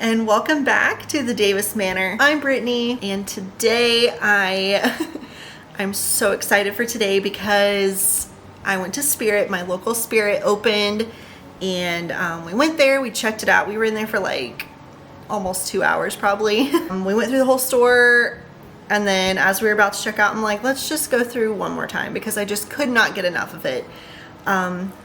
And welcome back to the Davis Manor. I'm Brittany, and today I'm so excited for today because I went to Spirit. My local Spirit opened, and we went there, we checked it out. We were in there for like almost 2 hours probably. We went through the whole store, and then as we were about to check out, I'm like, let's just go through one more time because I just could not get enough of it.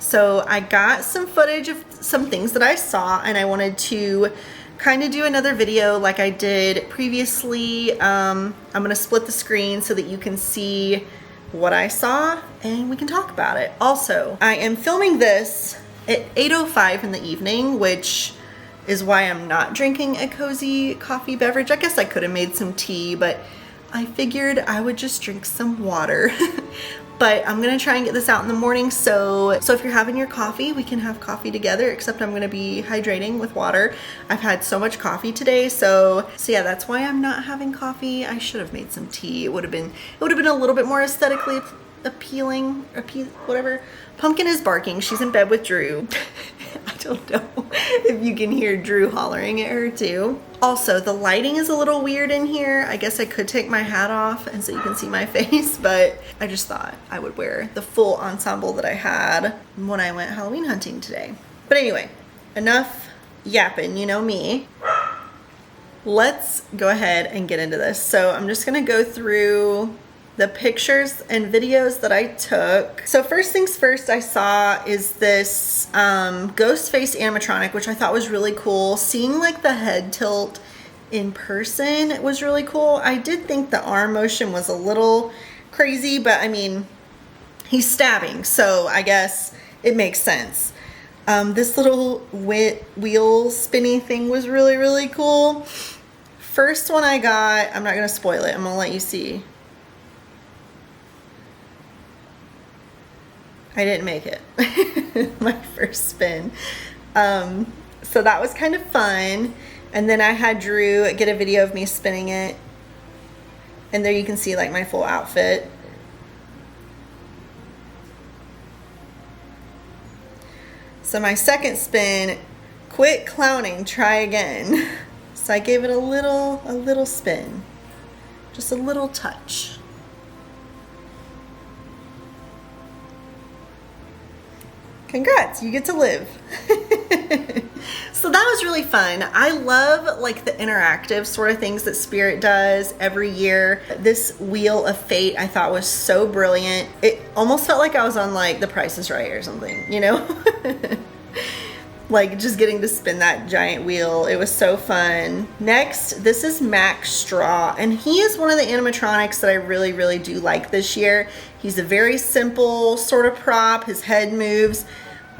So I got some footage of some things that I saw, and I wanted to kind of do another video like I did previously. I'm gonna split the screen so that you can see what I saw and we can talk about it. Also, I am filming this at 8:05 in the evening, which is why I'm not drinking a cozy coffee beverage. I guess I could have made some tea, but I figured I would just drink some water. But I'm gonna try and get this out in the morning, so if you're having your coffee, we can have coffee together, except I'm gonna be hydrating with water. I've had so much coffee today, so yeah, that's why I'm not having coffee. I should have made some tea. It would have been a little bit more aesthetically appealing, whatever. Pumpkin is barking. She's in bed with Drew. I don't know if you can hear Drew hollering at her too. Also, the lighting is a little weird in here. I guess I could take my hat off and so you can see my face, but I just thought I would wear the full ensemble that I had when I went Halloween hunting today. But anyway, enough yapping, you know me. Let's go ahead and get into this. So I'm just gonna go through the pictures and videos that I took. So first things first I saw is this ghost face animatronic, which I thought was really cool. Seeing like the head tilt in person was really cool. I did think the arm motion was a little crazy, but I mean, he's stabbing, so I guess it makes sense. This little wheel spinny thing was really, really cool. First one I got, I'm not gonna spoil it, I'm gonna let you see. I didn't make it. My first spin. So that was kind of fun. And then I had Drew get a video of me spinning it. And there you can see like my full outfit. So my second spin, quit clowning, try again. So I gave it a little spin. Just a little touch. Congrats, you get to live. So that was really fun. I love like the interactive sort of things that Spirit does every year. This Wheel of Fate I thought was so brilliant. It almost felt like I was on like The Price is Right or something, you know? Like just getting to spin that giant wheel. It was so fun. Next, this is Max Straw, and he is one of the animatronics that I really, really do like this year. He's a very simple sort of prop. His head moves,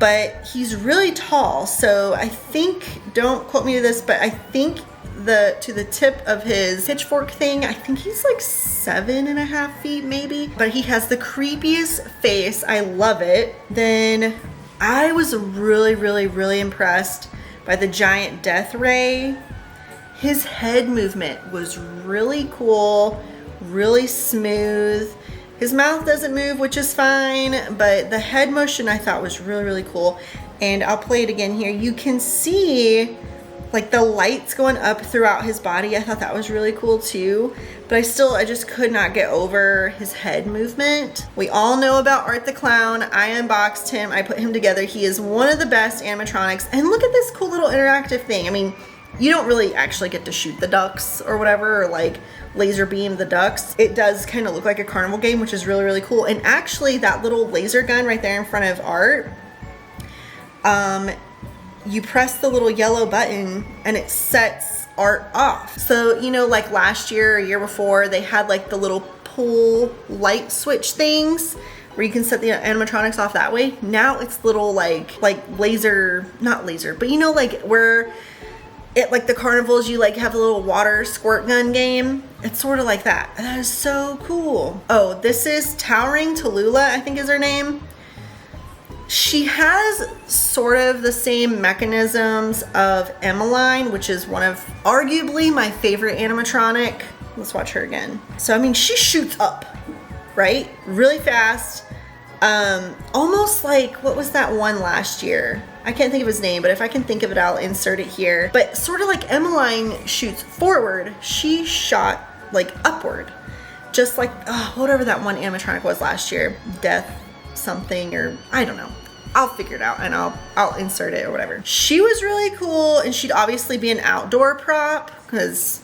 but he's really tall. So I think, don't quote me to this, but I think to the tip of his pitchfork thing, I think he's like 7.5 feet maybe, but he has the creepiest face. I love it. Then I was really, really, really impressed by the giant death ray. His head movement was really cool, really smooth. His mouth doesn't move, which is fine, but the head motion I thought was really, really cool. And I'll play it again here. You can see like the lights going up throughout his body. I thought that was really cool too, but I just could not get over his head movement. We all know about Art the Clown. I unboxed him, I put him together. He is one of the best animatronics. And look at this cool little interactive thing. I mean, you don't really actually get to shoot the ducks or whatever, or like laser beam the ducks. It does kind of look like a carnival game, which is really, really cool. And actually that little laser gun right there in front of Art, you press the little yellow button and it sets Art off. So, you know, like last year or year before, they had like the little pull light switch things where you can set the animatronics off that way. Now it's little like laser, not laser, but you know, like where it, like the carnivals, you like have a little water squirt gun game. It's sort of like that. That is so cool. Oh, this is Towering Tallulah, I think is her name. She has sort of the same mechanisms of Emmeline, which is one of arguably my favorite animatronic. Let's watch her again. So, I mean, she shoots up, right? Really fast. Almost like, what was that one last year? I can't think of his name, but if I can think of it, I'll insert it here. But sort of like Emmeline shoots forward, she shot like upward. Just like, whatever that one animatronic was last year. Death something, or I don't know. I'll figure it out and I'll insert it or whatever. She was really cool, and she'd obviously be an outdoor prop because,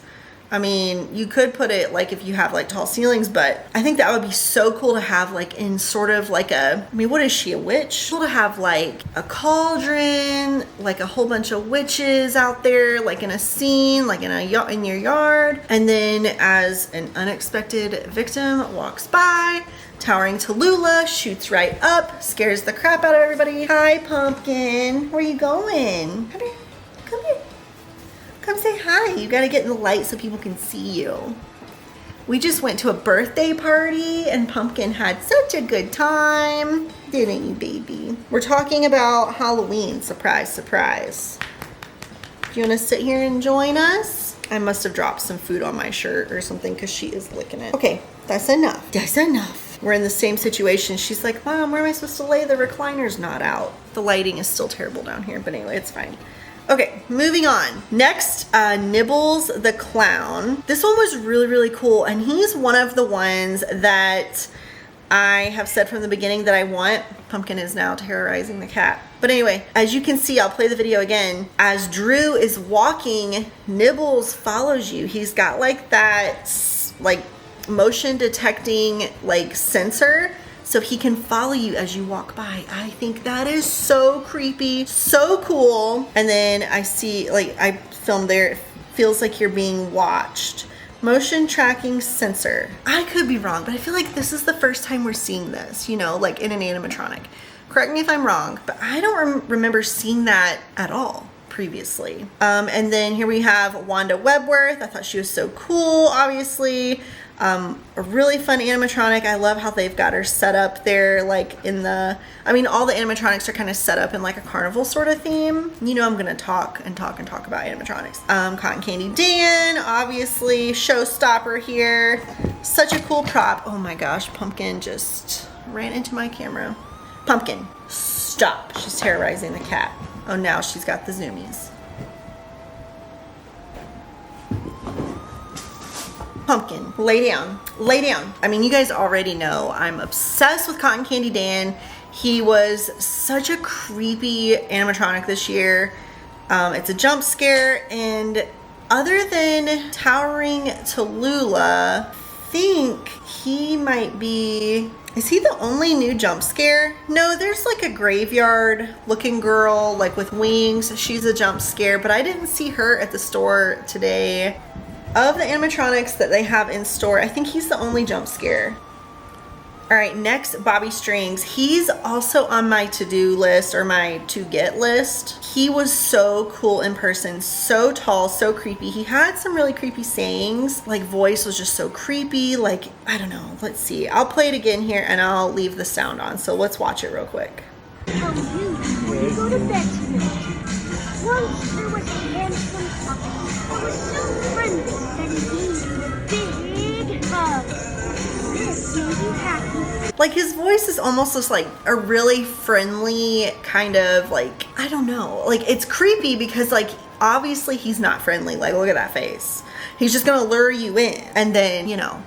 I mean, you could put it like if you have like tall ceilings, but I think that would be so cool to have like in sort of like a, I mean, what is she, a witch? Cool to have like a cauldron, like a whole bunch of witches out there, like in a scene, like in your yard. And then as an unexpected victim walks by, towering Tallulah shoots right up, scares the crap out of everybody. Hi, Pumpkin. Where you going? Come here. Come here. Come say hi. You gotta get in the light so people can see you. We just went to a birthday party and Pumpkin had such a good time. Didn't you, baby? We're talking about Halloween. Surprise, surprise. Do you wanna sit here and join us? I must have dropped some food on my shirt or something because she is licking it. Okay, that's enough. That's enough. We're in the same situation. She's like, Mom, where am I supposed to lay? The recliner's not out. The lighting is still terrible down here, but anyway, it's fine. Okay, moving on. Next, Nibbles the Clown. This one was really, really cool, and he's one of the ones that I have said from the beginning that I want. Pumpkin is now terrorizing the cat. But anyway, as you can see, I'll play the video again. As Drew is walking, Nibbles follows you. He's got like that, like, motion detecting like sensor, so he can follow you as you walk by. I think that is so creepy, so cool. And then I see, like, I filmed there, it feels like you're being watched. Motion tracking sensor. I could be wrong, but I feel like this is the first time we're seeing this, you know, like in an animatronic. Correct me if I'm wrong, but I don't remember seeing that at all previously. And then here we have Wanda Webworth. I thought she was so cool, obviously. A really fun animatronic. I love how they've got her set up there, like in the, I mean, all the animatronics are kind of set up in like a carnival sort of theme. You know, I'm gonna talk about animatronics. Cotton Candy Dan, obviously, showstopper here. Such a cool prop. Oh my gosh, Pumpkin just ran into my camera. Pumpkin, stop. She's terrorizing the cat. Oh, now she's got the zoomies. Pumpkin, lay down, lay down. I mean, you guys already know I'm obsessed with Cotton Candy Dan. He was such a creepy animatronic this year. It's a jump scare, and other than towering Tallulah, I think he might be, is he the only new jump scare? No, there's like a graveyard looking girl, like with wings. She's a jump scare, but I didn't see her at the store today. Of the animatronics that they have in store, I think he's the only jump scare. All right, next, Bobby Strings. He's also on my to-do list, or my to-get list. He was so cool in person, so tall, so creepy. He had some really creepy sayings, like voice was just so creepy, like, I don't know, let's see. I'll play it again here and I'll leave the sound on, so let's watch it real quick. Tell you when you go to bed tonight. Once there was a handsome puppy that was so friendly that he gave you a big hug. This made you happy. Like, his voice is almost just like a really friendly kind of, like, I don't know, like, it's creepy because, like, obviously he's not friendly. Like, look at that face. He's just gonna lure you in, and then, you know,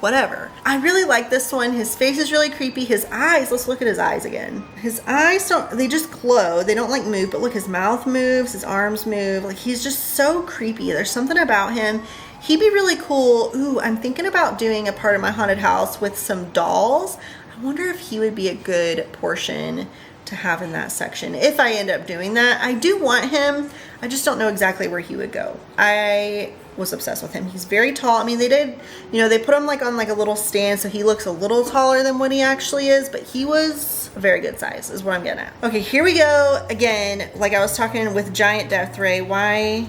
whatever. I really like this one. His face is really creepy. His eyes, let's look at his eyes again. His eyes don't, they just glow. They don't like move, but look, his mouth moves, his arms move. Like, he's just so creepy. There's something about him. He'd be really cool. Ooh, I'm thinking about doing a part of my haunted house with some dolls. I wonder if he would be a good portion to have in that section. If I end up doing that, I do want him. I just don't know exactly where he would go. I was obsessed with him. He's very tall. I mean, they did, you know, they put him like on like a little stand, so he looks a little taller than what he actually is, but he was a very good size is what I'm getting at. Okay, here we go again. Like I was talking with Giant Death Ray. Why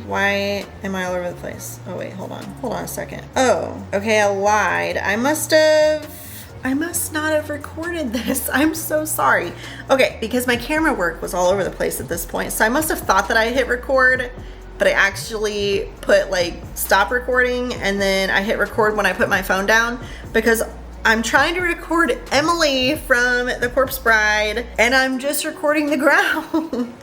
am I all over the place? Oh wait, hold on a second. Oh, okay, I lied. I must have I must not have recorded this. I'm so sorry. Okay, because my camera work was all over the place at this point, so I must have thought that I hit record, but I actually put like stop recording, and then I hit record when I put my phone down, because I'm trying to record Emily from The Corpse Bride, and I'm just recording the ground.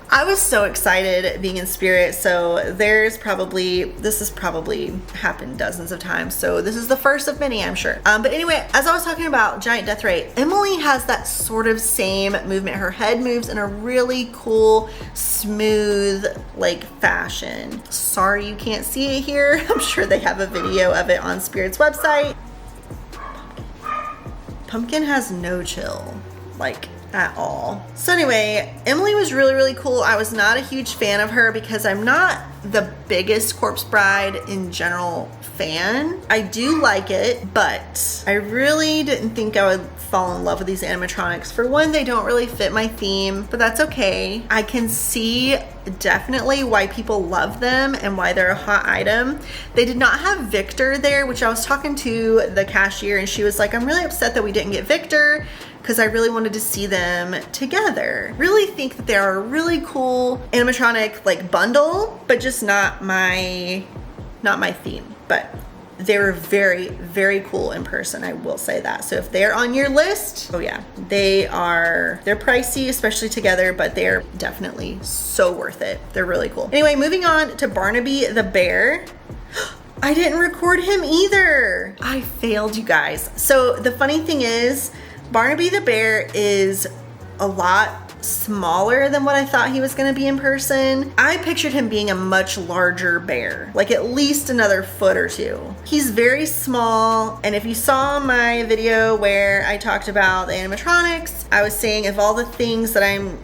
I was so excited being in spirit, so this has probably happened dozens of times, so this is the first of many, I'm sure. But anyway, as I was talking about giant death ray, Emily has that sort of same movement. Her head moves in a really cool, smooth, like fashion. Sorry you can't see it here. I'm sure they have a video of it on Spirit's website. Pumpkin has no chill, like at all. So anyway, Emily was really, really cool. I was not a huge fan of her because I'm not the biggest Corpse Bride in general fan. I do like it, but I really didn't think I would fall in love with these animatronics. For one, they don't really fit my theme, but that's okay. I can see definitely why people love them and why they're a hot item. They did not have Victor there, which I was talking to the cashier, and she was like, I'm really upset that we didn't get Victor because I really wanted to see them together. Really think that they are a really cool animatronic like bundle, but just not my theme. But they were very, very cool in person, I will say that. So if they're on your list, oh yeah, they're pricey, especially together, but they're definitely so worth it. They're really cool. Anyway, moving on to Barnaby the Bear. I didn't record him either. I failed, you guys. So the funny thing is, Barnaby the Bear is a lot smaller than what I thought he was going to be in person. I pictured him being a much larger bear, like at least another foot or two. He's very small, and if you saw my video where I talked about the animatronics, I was saying of all the things that I'm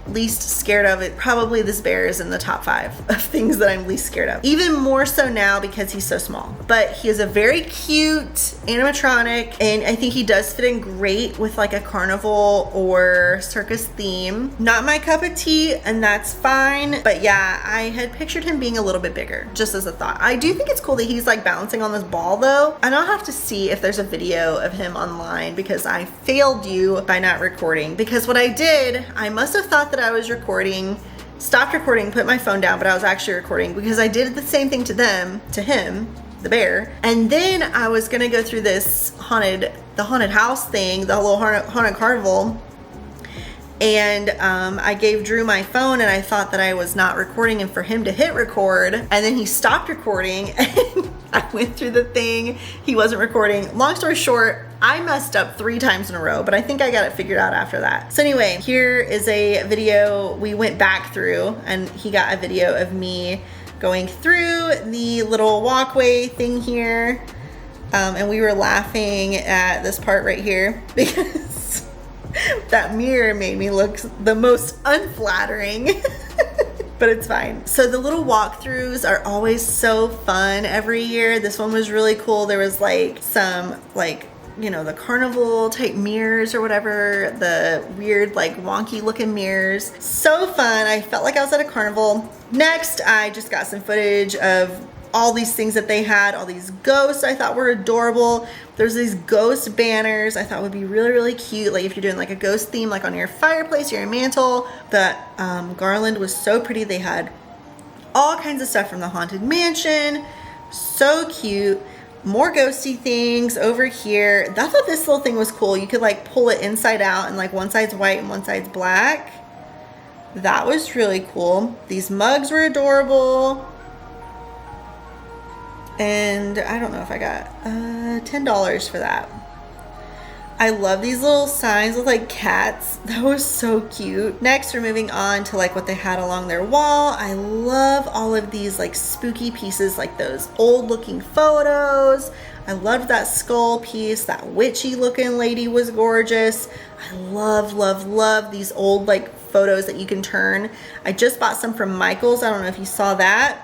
least scared of, it probably this bear is in the top 5 of things that I'm least scared of. Even more so now because he's so small. But he is a very cute animatronic, and I think he does fit in great with like a carnival or circus theme. Not my cup of tea, and that's fine. But yeah, I had pictured him being a little bit bigger, just as a thought. I do think it's cool that he's like bouncing on this ball though, and I'll have to see if there's a video of him online, because I failed you by not recording. Because what I did, I must have thought that I was recording, stopped recording, put my phone down, but I was actually recording, because I did the same thing to him, the bear. And then I was gonna go through this haunted house thing, the little haunted carnival, and I gave Drew my phone, and I thought that I was not recording, and for him to hit record, and then he stopped recording, and I went through the thing, he wasn't recording. Long story short, I messed up 3 times in a row, but I think I got it figured out after that. So anyway, here is a video we went back through, and he got a video of me going through the little walkway thing here, and we were laughing at this part right here because that mirror made me look the most unflattering. But it's fine. So the little walkthroughs are always so fun every year. This one was really cool. There was like some like, you know, the carnival type mirrors or whatever, the weird like wonky looking mirrors. So fun. I felt like I was at a carnival. Next, I just got some footage of all these things that they had, all these ghosts I thought were adorable. There's these ghost banners I thought would be really, really cute. Like if you're doing like a ghost theme, like on your fireplace or your mantle. The garland was so pretty. They had all kinds of stuff from the Haunted Mansion. So cute. More ghosty things over here. I thought this little thing was cool. You could like pull it inside out, and like one side's white and one side's black. That was really cool. These mugs were adorable. And I don't know if I got $10 for that. I love these little signs with like cats. That was so cute. Next, we're moving on to like what they had along their wall. I love all of these like spooky pieces, like those old looking photos. I loved that skull piece. That witchy looking lady was gorgeous. I love these old like photos that you can turn. I just bought some from Michael's. I don't know if you saw that.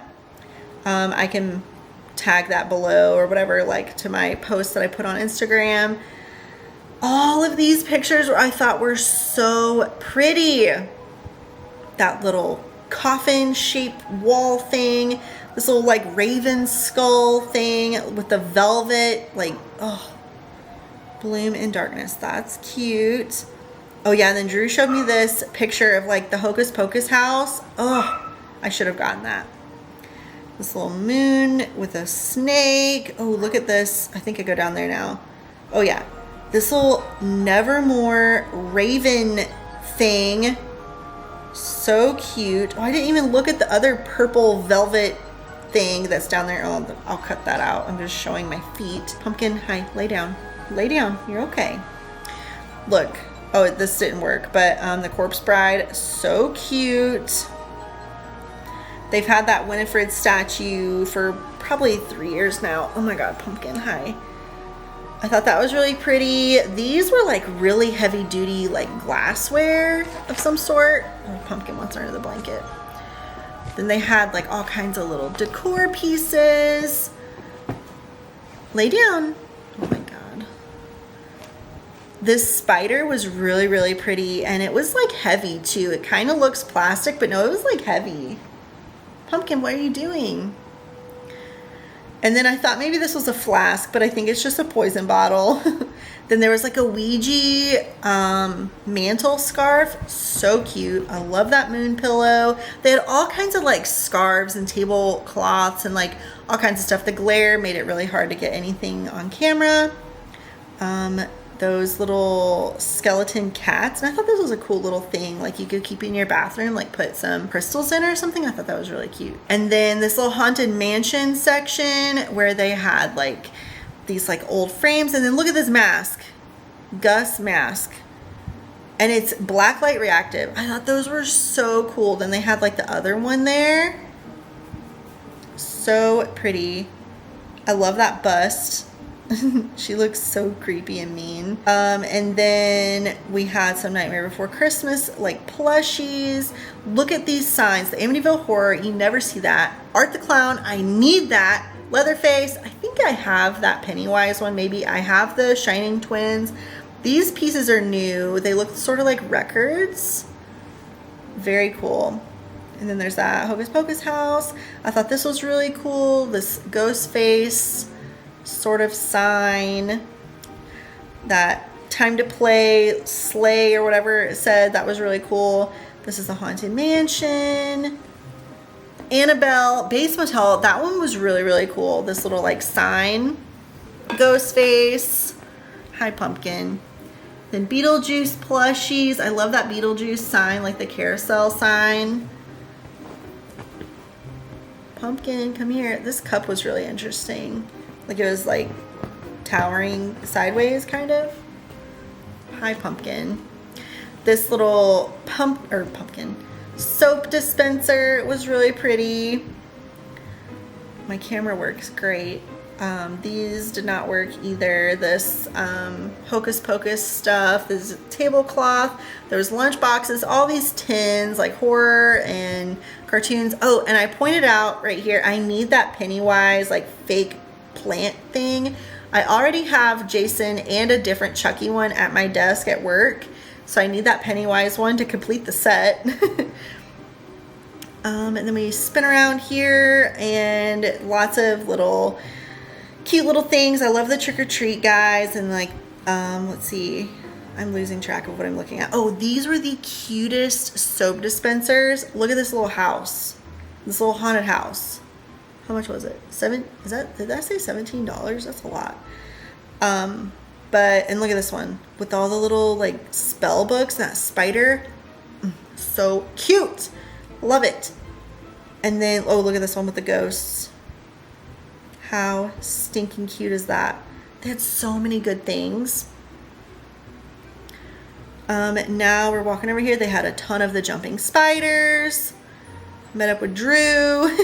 I can tag that below or whatever, like to my post that I put on Instagram. All of these pictures I thought were so pretty. That little coffin shaped wall thing, this little like raven skull thing with the velvet, like, oh, Bloom in Darkness. That's cute. Oh yeah, and then Drew showed me this picture of like the Hocus Pocus house. Oh, I should have gotten that. This little moon with a snake. Oh, look at this. I think I go down there now. Oh yeah. This little Nevermore raven thing. So cute. Oh, I didn't even look at the other purple velvet thing that's down there. Oh, I'll cut that out. I'm just showing my feet. Pumpkin, hi, lay down. Lay down, you're okay. Look, oh, this didn't work, but the Corpse Bride, so cute. They've had that Winifred statue for probably 3 years now. Oh my God, Pumpkin, hi. I thought that was really pretty. These were like really heavy duty, like glassware of some sort. Oh, Pumpkin wants under the blanket. Then they had like all kinds of little decor pieces. Lay down. Oh my God. This spider was really, really pretty, and it was like heavy too. It kind of looks plastic, but no, it was like heavy. Pumpkin, what are you doing? And then I thought maybe this was a flask, but I think it's just a poison bottle. Then there was like a Ouija mantle scarf. So cute. I love that moon pillow. They had all kinds of like scarves and tablecloths and like all kinds of stuff. The glare made it really hard to get anything on camera. Those little skeleton cats. And I thought this was a cool little thing. Like you could keep in your bathroom, like put some crystals in or something. I thought that was really cute. And then this little haunted mansion section where they had like these like old frames. And then look at this mask. Gus mask. And it's black light reactive. I thought those were so cool. Then they had like the other one there. So pretty. I love that bust. She looks so creepy and mean. And then we had some Nightmare Before Christmas, like plushies. Look at these signs. The Amityville Horror, you never see that. Art the Clown, I need that. Leatherface, I think I have that Pennywise one. Maybe I have the Shining Twins. These pieces are new. They look sort of like records. Very cool. And then there's that Hocus Pocus house. I thought this was really cool. This ghost face sort of sign, that time to play sleigh or whatever it said, that was really cool. This is the Haunted Mansion. Annabelle Bates Motel, that one was really, really cool. This little like sign, ghost face. Hi, Pumpkin. Then Beetlejuice plushies. I love that Beetlejuice sign, like the carousel sign. Pumpkin, come here. This cup was really interesting. Like it was like towering sideways kind of. Hi, Pumpkin. This little pumpkin soap dispenser was really pretty. My camera works great. These did not work either. This Hocus Pocus stuff, this tablecloth, there was lunch boxes, all these tins, like horror and cartoons. Oh, and I pointed out right here, I need that Pennywise like fake plant thing. I already have Jason and a different Chucky one at my desk at work, so I need that Pennywise one to complete the set. And then we spin around here and lots of little cute little things. I love the trick-or-treat guys, and like let's see, I'm losing track of what I'm looking at. Oh, these were the cutest soap dispensers. Look at this little house, this little haunted house. How much was it? Did I say $17? That's a lot. And look at this one with all the little like spell books, that spider. So cute. Love it. And then, oh, look at this one with the ghosts. How stinking cute is that? They had so many good things. Now we're walking over here. They had a ton of the jumping spiders. Met up with Drew.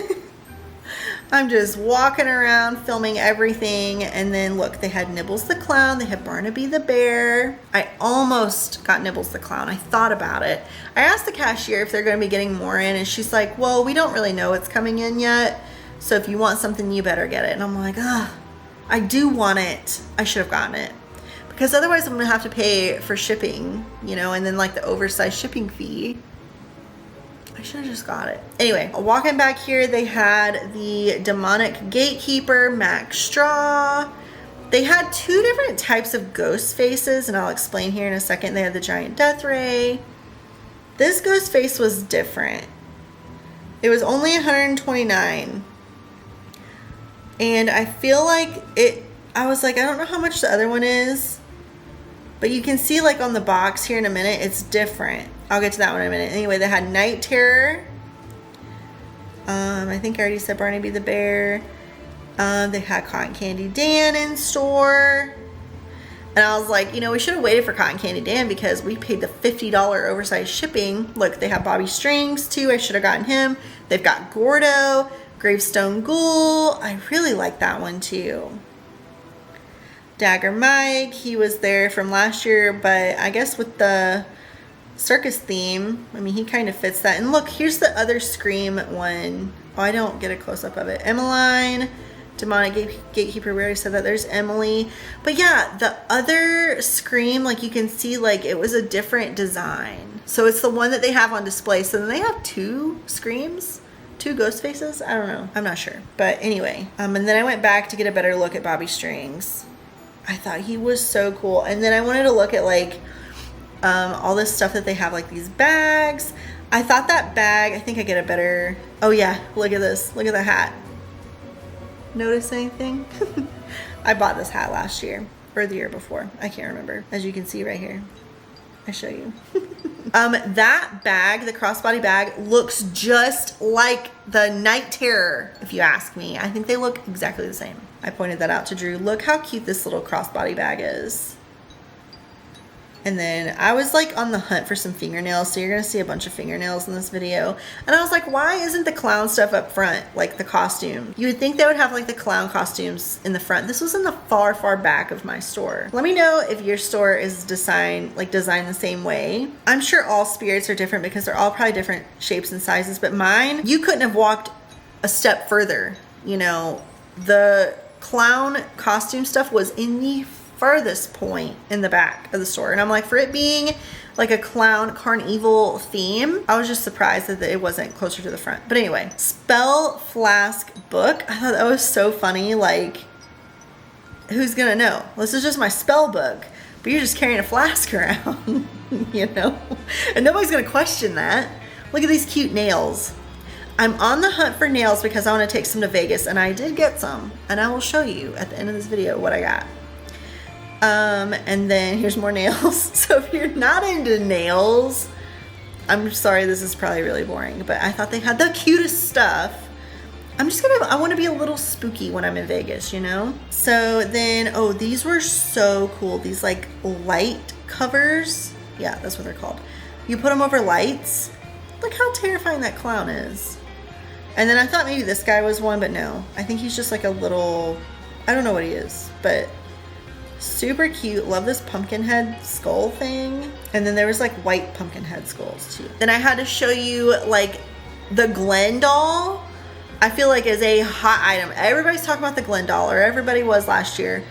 I'm just walking around filming everything. And then look, they had Nibbles the Clown. They had Barnaby the Bear. I almost got Nibbles the Clown. I thought about it. I asked the cashier if they're going to be getting more in, and she's like, well, we don't really know what's coming in yet. So if you want something, you better get it. And I'm like, I do want it. I should have gotten it. Because otherwise I'm going to have to pay for shipping, you know, and then like the oversized shipping fee. I should have just got it. Anyway, walking back here, they had the Demonic Gatekeeper, Max Straw. They had two different types of ghost faces, and I'll explain here in a second. They had the giant death ray. This ghost face was different. It was only $129. And I feel like I was like, I don't know how much the other one is, but you can see like on the box here in a minute, it's different. I'll get to that one in a minute. Anyway, they had Night Terror. I think I already said Barnaby the Bear. They had Cotton Candy Dan in store. And I was like, you know, we should have waited for Cotton Candy Dan because we paid the $50 oversized shipping. Look, they have Bobby Strings too. I should have gotten him. They've got Gordo, Gravestone Ghoul. I really like that one too. Dagger Mike, he was there from last year, but I guess with the circus theme, I mean, he kind of fits that. And look, here's the other Scream one. Oh, I don't get a close-up of it. Emmeline, Demonic Gatekeeper, we already said that. There's Emily. But yeah, the other Scream, like you can see, like it was a different design. So it's the one that they have on display. So then they have two Screams, two ghost faces. I don't know. I'm not sure. But anyway, and then I went back to get a better look at Bobby Strings. I thought he was so cool. And then I wanted to look at like all this stuff that they have, like these bags. I thought that bag, I think I get a better, oh yeah, look at this. Look at the hat. Notice anything? I bought this hat last year or the year before. I can't remember. As you can see right here. I show you. That bag, the crossbody bag, looks just like the Night Terror, if you ask me. I think they look exactly the same. I pointed that out to Drew. Look how cute this little crossbody bag is. And then I was like on the hunt for some fingernails, so you're gonna see a bunch of fingernails in this video. And I was like, why isn't the clown stuff up front, like the costume? You would think they would have like the clown costumes in the front. This was in the far, far back of my store. Let me know if your store is designed the same way. I'm sure all spirits are different because they're all probably different shapes and sizes, but mine, you couldn't have walked a step further. You know, the clown costume stuff was in the furthest point in the back of the store, and I'm like, for it being like a clown CarnEVIL theme, I was just surprised that it wasn't closer to the front. But anyway, Spell Flask book, I thought that was so funny. Like, who's gonna know? This is just my spell book, but you're just carrying a flask around. You know, and nobody's gonna question that. Look at these cute nails. I'm on the hunt for nails because I want to take some to Vegas, and I did get some, and I will show you at the end of this video what I got. And then here's more nails. So if you're not into nails, I'm sorry, this is probably really boring, but I thought they had the cutest stuff. I want to be a little spooky when I'm in Vegas, you know? So then, oh, these were so cool. These like light covers. Yeah, that's what they're called. You put them over lights. Look how terrifying that clown is. And then I thought maybe this guy was one, but no. I think he's just like a little, I don't know what he is, but super cute. Love this pumpkin head skull thing. And then there was like white pumpkin head skulls too. Then I had to show you like the Glen doll. I feel like is a hot item. Everybody's talking about the Glen doll, or everybody was last year.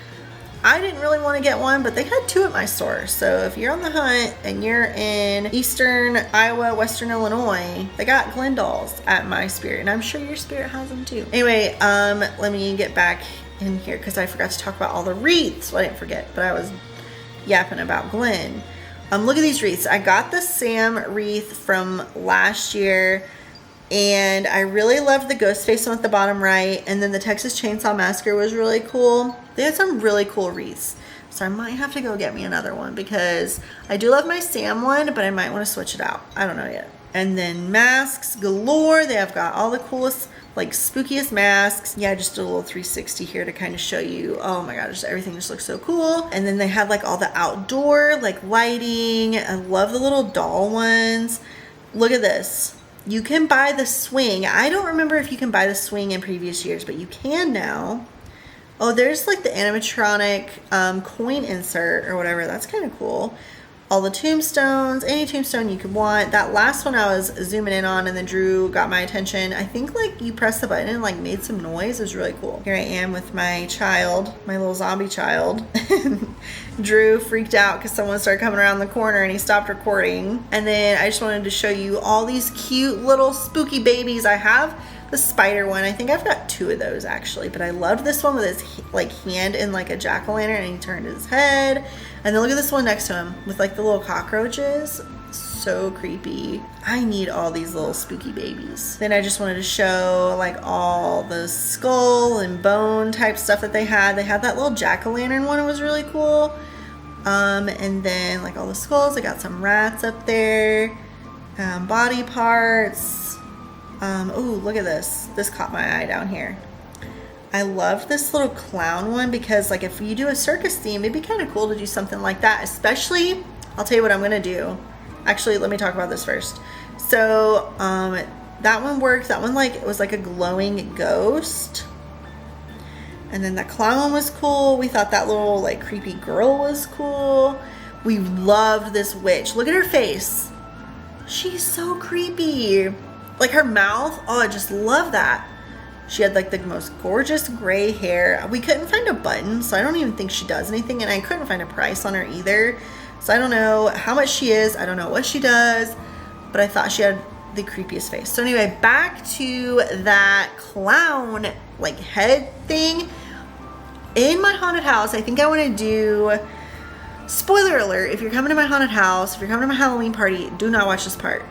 I didn't really want to get one, but they had two at my store. So if you're on the hunt and you're in Eastern Iowa, Western Illinois, they got Glen dolls at my Spirit, and I'm sure your Spirit has them too. Anyway, let me get back in here because I forgot to talk about all the wreaths. Well, I didn't forget, but I was yapping about Glen. Look at these wreaths. I got the Sam wreath from last year, and I really loved the ghost face one at the bottom right, and then the Texas Chainsaw Massacre was really cool. They had some really cool wreaths, so I might have to go get me another one because I do love my Sam one, but I might want to switch it out. I don't know yet. And then masks galore. They have got all the coolest, like spookiest masks. Yeah, I just did a little 360 here to kind of show you. Oh my god, just everything just looks so cool. And then they had like all the outdoor like lighting. I love the little doll ones. Look at this. You can buy the swing. I don't remember if you can buy the swing in previous years, but you can now. Oh, there's like the animatronic coin insert or whatever. That's kind of cool. All the tombstones, any tombstone you could want. That last one I was zooming in on, and then Drew got my attention. I think like you pressed the button and like made some noise. It was really cool. Here I am with my child, my little zombie child. Drew freaked out because someone started coming around the corner and he stopped recording. And then I just wanted to show you all these cute little spooky babies I have. the spider one. I think I've got 2 of those actually, but I loved this one with his like hand in like a jack-o'-lantern and he turned his head. And then look at this one next to him with like the little cockroaches. So creepy. I need all these little spooky babies. Then I just wanted to show like all the skull and bone type stuff that they had. They had that little jack-o'-lantern one. It was really cool. And then like all the skulls. I got some rats up there. Body parts. Oh, look at this. This caught my eye down here. I love this little clown one because like if you do a circus theme, it'd be kind of cool to do something like that. Especially, I'll tell you what I'm gonna do. Actually, let me talk about this first. So, that one worked. That one, like, it was like a glowing ghost. And then the clown one was cool. We thought that little, like, creepy girl was cool. We loved this witch. Look at her face. She's so creepy. Like, her mouth. Oh, I just love that. She had, like, the most gorgeous gray hair. We couldn't find a button, so I don't even think she does anything. And I couldn't find a price on her either. So I don't know how much she is. I don't know what she does, but I thought she had the creepiest face. So anyway, back to that clown like head thing. In my haunted house, I think I want to do, spoiler alert, if you're coming to my haunted house, if you're coming to my Halloween party, do not watch this part.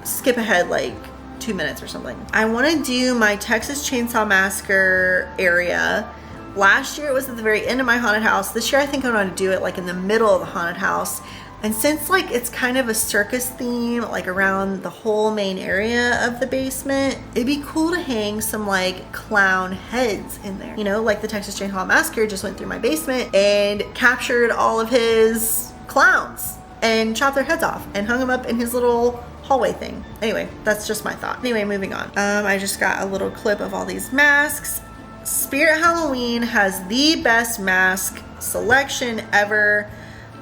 Skip ahead like 2 minutes or something. I want to do my Texas Chainsaw Massacre area. Last year it was at the very end of my haunted house. This year I think I'm going to do it like in the middle of the haunted house. And since like it's kind of a circus theme like around the whole main area of the basement, it'd be cool to hang some like clown heads in there. You know, like the Texas Chainsaw Massacre just went through my basement and captured all of his clowns and chopped their heads off and hung them up in his little hallway thing. Anyway, that's just my thought. Anyway, moving on. I just got a little clip of all these masks. Spirit Halloween has the best mask selection ever.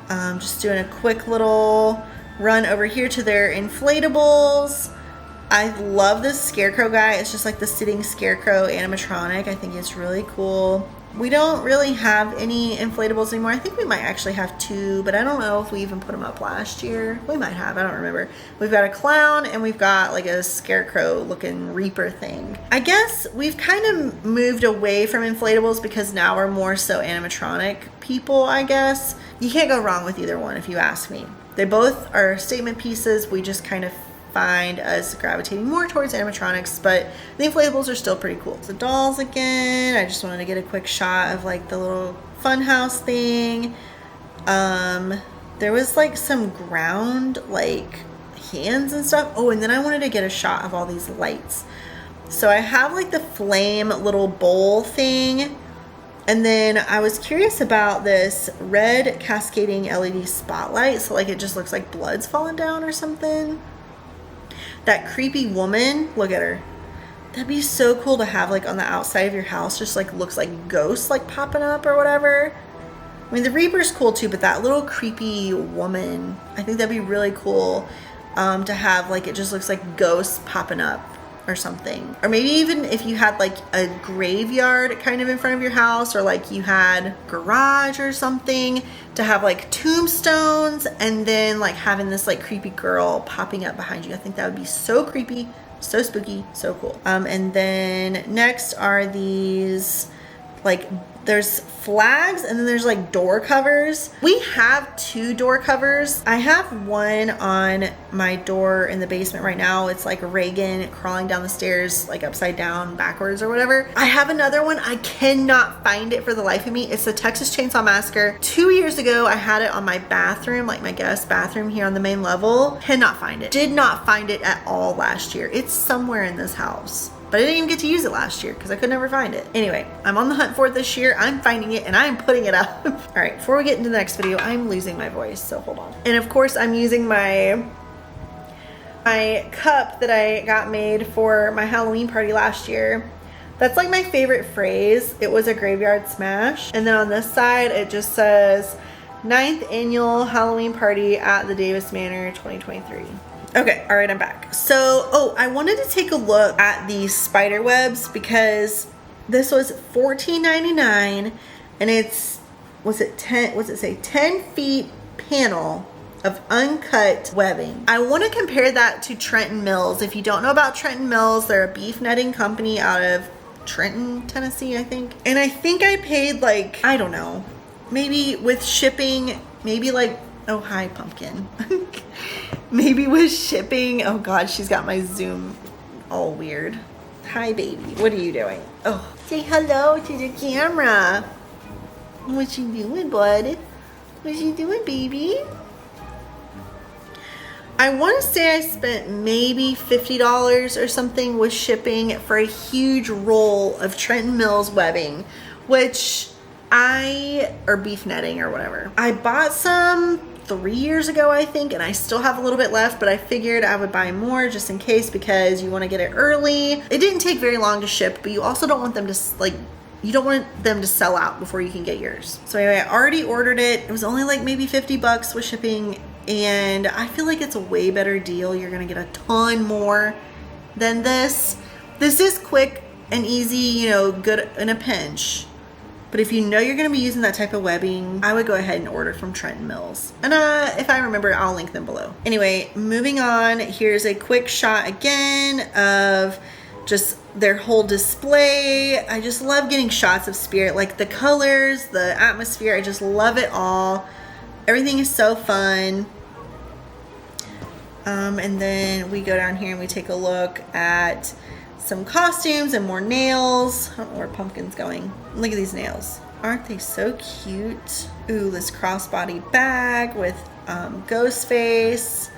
Just doing a quick little run over here to their inflatables. I love this scarecrow guy. It's just like the sitting scarecrow animatronic. I think it's really cool. We don't really have any inflatables anymore. I think we might actually have 2, but I don't know if we even put them up last year. We might have, I don't remember. We've got a clown and we've got like a scarecrow looking reaper thing. I guess we've kind of moved away from inflatables because now we're more so animatronic people, I guess. You can't go wrong with either one if you ask me. They both are statement pieces. We just kind of find us gravitating more towards animatronics, but the inflatables are still pretty cool. The dolls again, I just wanted to get a quick shot of like the little funhouse thing. There was like some ground like hands and stuff. Oh, and then I wanted to get a shot of all these lights. So I have like the flame little bowl thing, and then I was curious about this red cascading LED spotlight. So like it just looks like blood's falling down or something. That creepy woman, look at her. That'd be so cool to have like on the outside of your house, just like looks like ghosts like popping up or whatever. I mean, the Reaper's cool too, but that little creepy woman, I think that'd be really cool to have, like it just looks like ghosts popping up or something. Or maybe even if you had like a graveyard kind of in front of your house, or like you had garage or something, to have like tombstones and then like having this like creepy girl popping up behind you. I think that would be so creepy, so spooky, so cool. And then next are these like, there's flags and then there's like door covers. We have 2 door covers. I have one on my door in the basement right now. It's like Reagan crawling down the stairs like upside down backwards or whatever. I have another one. I cannot find it for the life of me. It's the Texas Chainsaw Massacre. 2 years ago I had it on my bathroom, like my guest bathroom here on the main level. Cannot find it. Did not find it at all last year. It's somewhere in this house. But I didn't even get to use it last year because I could never find it. Anyway, I'm on the hunt for it this year. I'm finding it and I'm putting it up. All right, before we get into the next video, I'm losing my voice, so hold on. And of course, I'm using my cup that I got made for my Halloween party last year. That's like my favorite phrase. It was a graveyard smash. And then on this side, it just says 9th annual Halloween party at the Davis Manor 2023. Okay, all right, I'm back. So, I wanted to take a look at these spider webs because this was $14.99 and it's, was it 10 feet panel of uncut webbing. I want to compare that to Trenton Mills. If you don't know about Trenton Mills, they're a beef netting company out of Trenton, Tennessee, I think. And I think I paid like, I don't know, maybe with shipping, maybe like, oh, hi, Pumpkin. Maybe with shipping, oh God, she's got my Zoom all weird. Hi, baby. What are you doing? Oh, say hello to the camera. What you doing, bud? What you doing, baby? I want to say I spent maybe $50 or something with shipping for a huge roll of Trenton Mills webbing, which or beef netting or whatever. I bought some 3 years ago, I think, and I still have a little bit left, but I figured I would buy more just in case because you want to get it early. It didn't take very long to ship, but you also don't want them to you don't want them to sell out before you can get yours. So anyway, I already ordered it. It was only like maybe $50 with shipping, and I feel like it's a way better deal. You're gonna get a ton more than this. This is quick and easy, you know, good in a pinch. But if you know you're gonna be using that type of webbing, I would go ahead and order from Trenton Mills. And if I remember, I'll link them below. Anyway, moving on, here's a quick shot again of just their whole display. I just love getting shots of Spirit, like the colors, the atmosphere. I just love it all. Everything is so fun. And then we go down here and we take a look at some costumes and more nails. I don't know where Pumpkin's going. Look at these nails. Aren't they so cute? Ooh, this crossbody bag with Ghostface.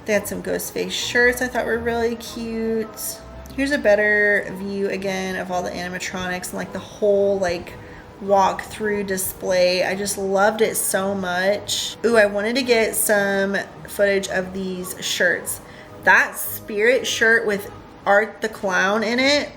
They had some Ghostface shirts I thought were really cute. Here's a better view again of all the animatronics and like the whole like walk through display. I just loved it so much. Ooh, I wanted to get some footage of these shirts. That Spirit shirt with Art the Clown in it,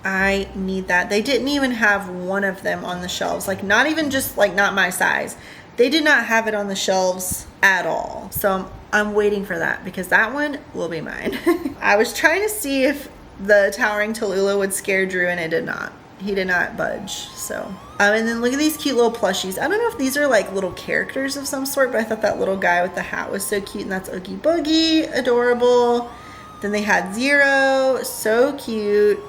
I need that. They didn't even have one of them on the shelves. Like not even just like not my size. They did not have it on the shelves at all. So I'm waiting for that because that one will be mine. I was trying to see if the Towering Tallulah would scare Drew and it did not. He did not budge. So, and then look at these cute little plushies. I don't know if these are like little characters of some sort, but I thought that little guy with the hat was so cute, and that's Oogie Boogie, adorable. Then they had Zero, so cute.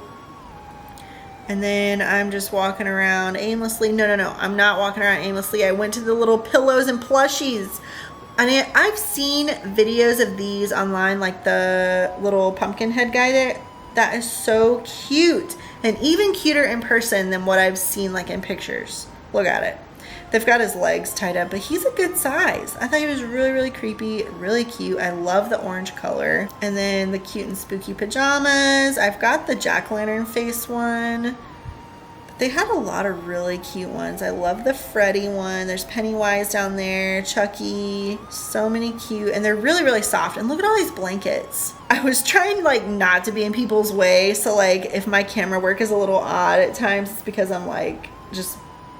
And then I'm just walking around aimlessly. No, I'm not walking around aimlessly. I went to the little pillows and plushies. And I've seen videos of these online, like the little pumpkin head guy there. That is so cute. And even cuter in person than what I've seen like in pictures. Look at it. They've got his legs tied up, but he's a good size. I thought he was really, really creepy, really cute. I love the orange color. And then the cute and spooky pajamas. I've got the jack-o'-lantern face one. They had a lot of really cute ones. I love the Freddy one. There's Pennywise down there, Chucky, so many cute, and they're really, really soft. And look at all these blankets. I was trying like not to be in people's way. So like if my camera work is a little odd at times, it's because I'm like just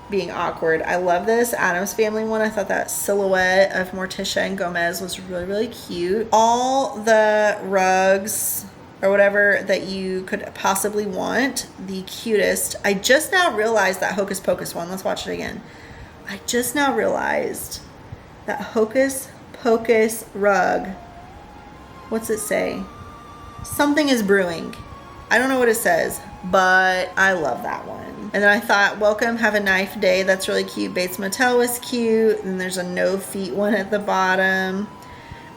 being awkward. I love this Addams Family one. I thought that silhouette of Morticia and Gomez was really, really cute. All the rugs or whatever that you could possibly want, the cutest. I just now realized that Hocus Pocus one. Let's watch it again. I just now realized that Hocus Pocus rug, what's it say? Something is brewing. I don't know what it says, but I love that one. And then I thought, welcome, have a knife day. That's really cute. Bates Motel was cute. And there's a no feet one at the bottom.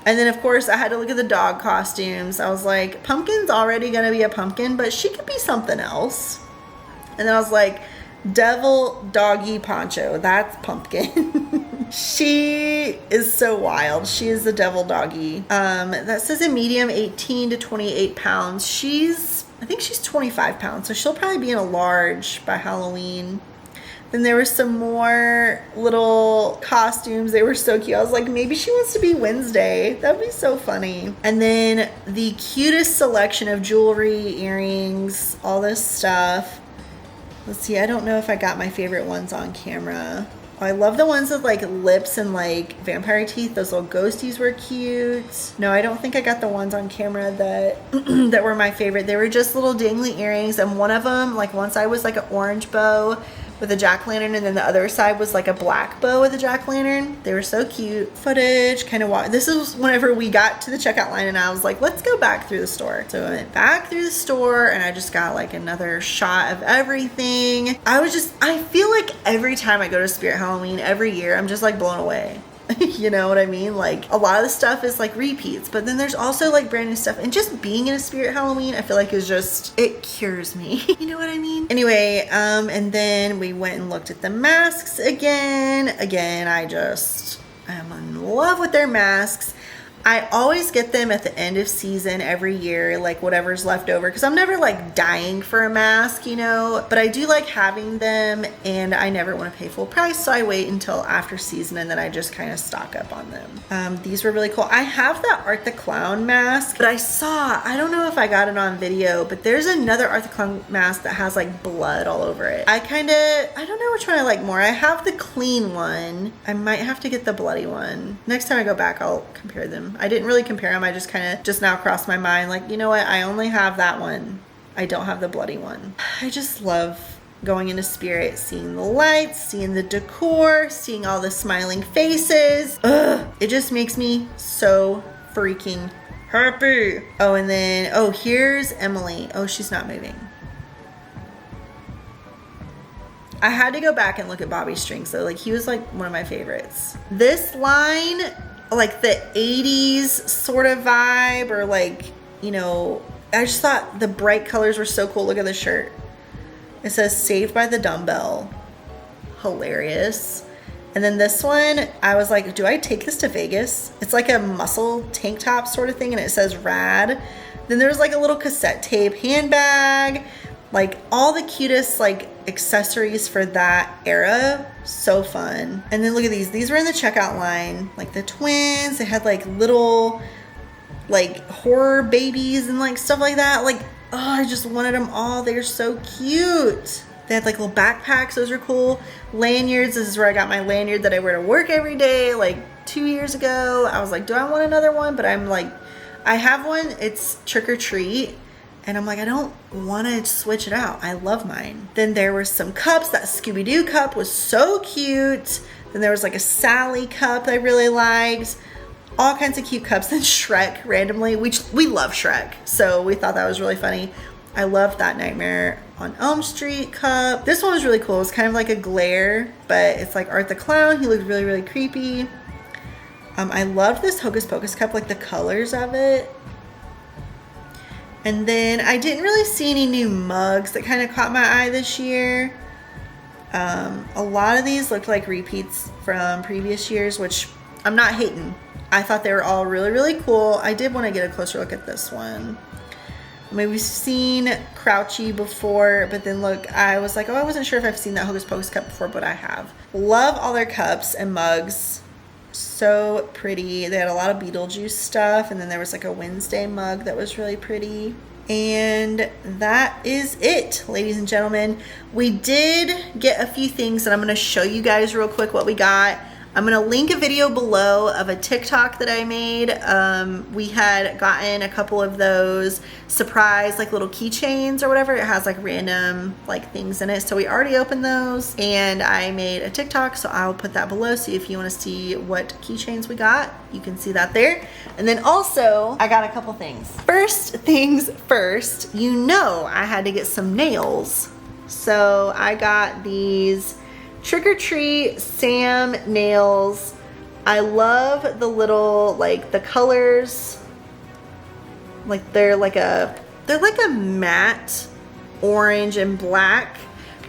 And then, of course, I had to look at the dog costumes. I was like, Pumpkin's already going to be a pumpkin, but she could be something else. And then I was like, Devil Doggy Poncho. That's Pumpkin. She is so wild. She is the Devil Doggy. That says a medium, 18 to 28 pounds. I think she's 25 pounds, so she'll probably be in a large by Halloween. Then there were some more little costumes. They were so cute. I was like, maybe she wants to be Wednesday. That'd be so funny. And then the cutest selection of jewelry, earrings, all this stuff. Let's see. I don't know if I got my favorite ones on camera. Oh, I love the ones with like lips and like vampire teeth. Those little ghosties were cute. No, I don't think I got the ones on camera that were my favorite. They were just little dangly earrings. And one of them, like one side was like an orange bow. with a jack-o'-lantern, and then the other side was like a black bow with a jack-o'-lantern. They were so cute. Footage, kind of this is whenever we got to the checkout line and I was like, let's go back through the store. So I went back through the store and I just got like another shot of everything. I feel like every time I go to Spirit Halloween every year, I'm just like blown away. You know what I mean? Like a lot of the stuff is like repeats, but then there's also like brand new stuff, and just being in a Spirit Halloween I feel like is just, it cures me. You know what I mean? Anyway, and then we went and looked at the masks again. I'm in love with their masks. I always get them at the end of season every year, like whatever's left over, because I'm never like dying for a mask, you know, but I do like having them, and I never want to pay full price, so I wait until after season and then I just kind of stock up on them. These were really cool. I have that Art the Clown mask, but I don't know if I got it on video, but there's another Art the Clown mask that has like blood all over it. I don't know which one I like more. I have the clean one. I might have to get the bloody one. Next time I go back, I'll compare them. I didn't really compare them. I just kind of now crossed my mind, like, you know what? I only have that one. I don't have the bloody one. I just love going into Spirit, seeing the lights, seeing the decor, seeing all the smiling faces. Ugh, it just makes me so freaking happy. Oh, and then, oh, here's Emily. Oh, she's not moving. I had to go back and look at Bobby Strings though. Like, he was like one of my favorites. This line, like the 80s sort of vibe, or like, you know, I just thought the bright colors were so cool. Look at the shirt. It says Saved by the Dumbbell. Hilarious. And then this one, I was like, do I take this to Vegas? It's like a muscle tank top sort of thing, and it says Rad. Then there's like a little cassette tape handbag, like all the cutest like accessories for that era. So fun. And then look at these were in the checkout line, like the twins. They had like little like horror babies and like stuff like that. Like, oh, I just wanted them all. They're so cute. They had like little backpacks. Those are cool. Lanyards. This is where I got my lanyard that I wear to work every day, like 2 years ago. I was like, do I want another one? But I'm like, I have one. It's Trick or Treat. And I'm like, I don't want to switch it out. I love mine. Then there were some cups. That Scooby-Doo cup was so cute. Then there was like a Sally cup that I really liked. All kinds of cute cups. Then Shrek randomly. We love Shrek. So we thought that was really funny. I loved that Nightmare on Elm Street cup. This one was really cool. It's kind of like a glare, but it's like Art the Clown. He looked really, really creepy. I loved this Hocus Pocus cup, like the colors of it. And then I didn't really see any new mugs that kind of caught my eye this year. A lot of these looked like repeats from previous years, which I'm not hating. I thought they were all really, really cool. I did want to get a closer look at this one. I mean, we've seen Crouchy before, but then look, I was like, oh, I wasn't sure if I've seen that Hocus Pocus cup before, but I have. Love all their cups and mugs. So pretty. They had a lot of Beetlejuice stuff, and then there was like a Wednesday mug that was really pretty. And that is it, ladies and gentlemen. We did get a few things that I'm going to show you guys real quick what we got. I'm going to link a video below of a TikTok that I made. We had gotten a couple of those surprise like little keychains or whatever. It has like random like things in it. So we already opened those, and I made a TikTok, so I'll put that below. So if you want to see what keychains we got, you can see that there. And then also I got a couple things. First things first, you know I had to get some nails. So I got these Trick or Treat Sam nails. I love the little, like the colors, like they're like a matte orange and black,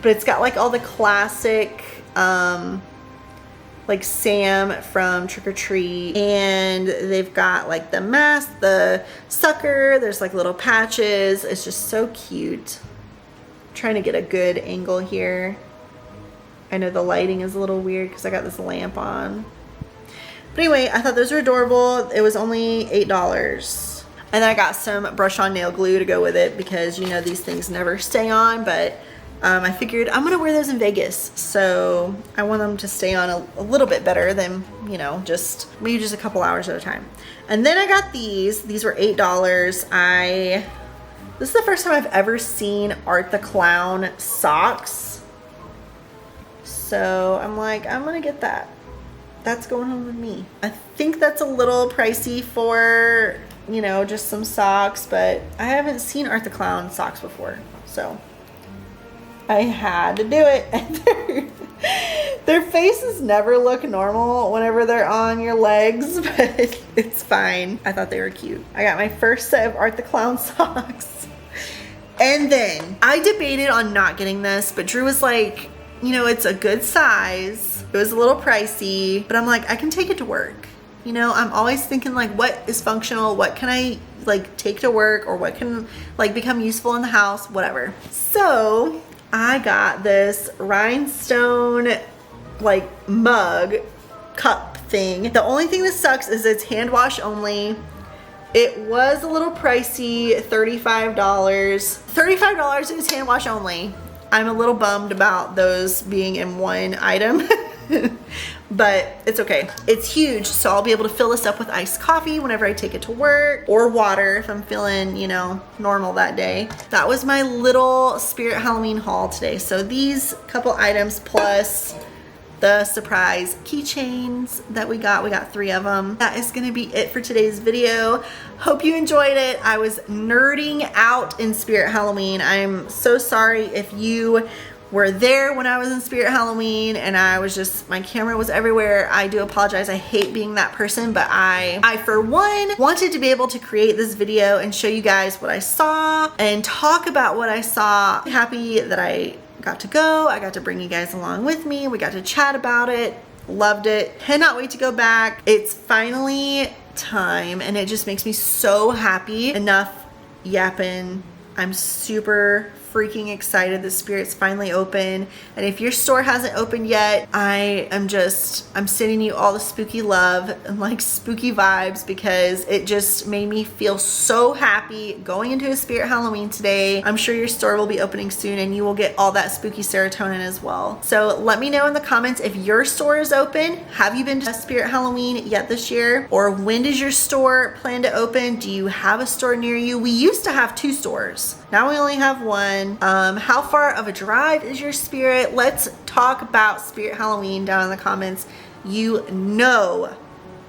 but it's got like all the classic like Sam from Trick or Treat, and they've got like the mask, the sucker, there's like little patches. It's just so cute. I'm trying to get a good angle here. I know the lighting is a little weird because I got this lamp on. But anyway, I thought those were adorable. It was only $8. And then I got some brush-on nail glue to go with it because, you know, these things never stay on. But I figured I'm going to wear those in Vegas. So I want them to stay on a little bit better than, you know, maybe just a couple hours at a time. And then I got these. These were $8. This is the first time I've ever seen Art the Clown socks. So I'm like, I'm gonna get that. That's going home with me. I think that's a little pricey for, you know, just some socks, but I haven't seen Art the Clown socks before, so I had to do it. Their faces never look normal whenever they're on your legs, but it's fine. I thought they were cute. I got my first set of Art the Clown socks. And then I debated on not getting this, but Drew was like, you know, it's a good size. It was a little pricey, but I'm like, I can take it to work. You know, I'm always thinking like, what is functional? What can I like take to work, or what can like become useful in the house, whatever. So I got this rhinestone like mug cup thing. The only thing that sucks is it's hand wash only. It was a little pricey, $35. $35 is hand wash only. I'm a little bummed about those being in one item. But it's okay. It's huge, so I'll be able to fill this up with iced coffee whenever I take it to work, or water if I'm feeling, you know, normal that day. That was my little Spirit Halloween haul today. So these couple items plus the surprise keychains that we got 3 of them. That is gonna be it for today's video. Hope you enjoyed it. I was nerding out in Spirit Halloween. I'm so sorry if you were there when I was in Spirit Halloween and I was just, my camera was everywhere. I do apologize. I hate being that person, but I for one wanted to be able to create this video and show you guys what I saw and talk about what I saw. I'm happy that I got to go. I got to bring you guys along with me. We got to chat about it. Loved it. Cannot wait to go back. It's finally time and it just makes me so happy. Enough yapping. I'm super freaking excited. The Spirit's finally open, and if your store hasn't opened yet, I'm sending you all the spooky love and like spooky vibes, because it just made me feel so happy going into a Spirit Halloween today. I'm sure your store will be opening soon and you will get all that spooky serotonin as well. So let me know in the comments if your store is open. Have you been to Spirit Halloween yet this year? Or when does your store plan to open? Do you have a store near you? We used to have 2 stores. Now we only have 1. How far of a drive is your Spirit? Let's talk about Spirit Halloween down in the comments. You know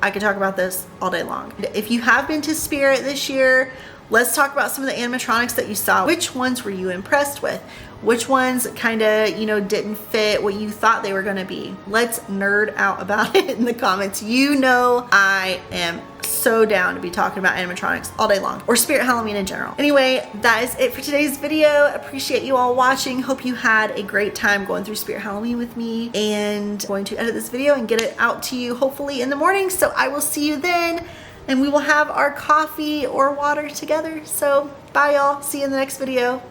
I could talk about this all day long. If you have been to Spirit this year, let's talk about some of the animatronics that you saw. Which ones were you impressed with? Which ones kind of, you know, didn't fit what you thought they were going to be? Let's nerd out about it in the comments. You know I am so down to be talking about animatronics all day long, or Spirit Halloween in general. Anyway, that is it for today's video. Appreciate you all watching. Hope you had a great time going through Spirit Halloween with me, and going to edit this video and get it out to you hopefully in the morning. So I will see you then, and we will have our coffee or water together. So bye y'all. See you in the next video.